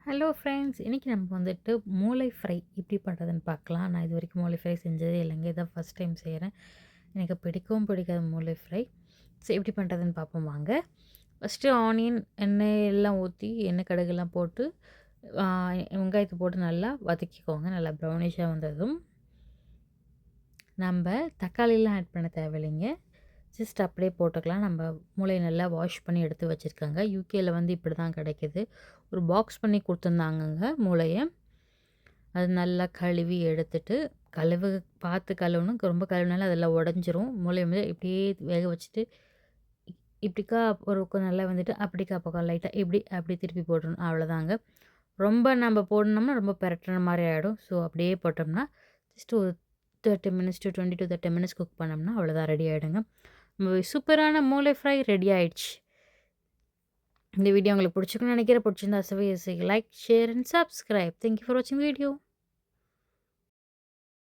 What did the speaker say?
Hello friends! இன்றைக்கி நம்ம வந்துட்டு மூளை ஃப்ரை எப்படி பண்ணுறதுன்னு பார்க்கலாம். நான் இது வரைக்கும் மூளை ஃப்ரை செஞ்சதே இல்லைங்க. இதான் ஃபஸ்ட் டைம் செய்கிறேன். எனக்கு பிடிக்கவும் பிடிக்காது மூளை ஃப்ரை. சரி எப்படி பண்ணுறதுன்னு பார்ப்போம் வாங்க. ஃபஸ்ட்டு ஆனியன், எண்ணெய் எல்லாம் ஊற்றி எண்ணெய் கடுகுலாம் போட்டு ஆ, வெங்காயத்தை போட்டு நல்லா வதக்கிக்கோங்க. நல்லா ப்ரௌனிஷாக வந்ததும் நம்ம தக்காளிலாம் ஆட் பண்ண தேவையில்லைங்க. ஜஸ்ட் அப்படியே போட்டுக்கலாம். நம்ம மூளையை நல்லா வாஷ் பண்ணி எடுத்து வச்சுருக்காங்க. யூகேயில் வந்து இப்படி தான் கிடைக்கிது. ஒரு பாக்ஸ் பண்ணி கொடுத்துருந்தாங்கங்க மூளையை. அது நல்லா கழுவி எடுத்துட்டு பார்த்து கழுவணும். ரொம்ப கழுவினாலும் அதெல்லாம் உடஞ்சிரும். மூளையை வந்து இப்படியே வேக வச்சுட்டு இப்படிக்கா ஒரு பக்கம் நல்லா வந்துட்டு அப்படிக்கா பக்கம் லைட்டாக இப்படி அப்படி திருப்பி போட்டுடணும். அவ்வளோதாங்க. ரொம்ப நம்ம போடணும்னா ரொம்ப பெரட்டுற மாதிரி ஆகிடும். ஸோ அப்படியே போட்டோம்னா ஜஸ்ட் ஒரு 30 minutes to 20 to 30 minutes cook பண்ணோம்னா அவ்வளோதான், ரெடி ஆகிடுங்க. சூப்பரான மூளை ஃப்ரை ரெடி ஆயிடுச்சு. இந்த வீடியோ உங்களுக்கு பிடிச்சிருக்குன்னு நினைக்கிறேன். பிடிச்சிருந்தா like, share and subscribe. Thank you for வாட்சிங் வீடியோ.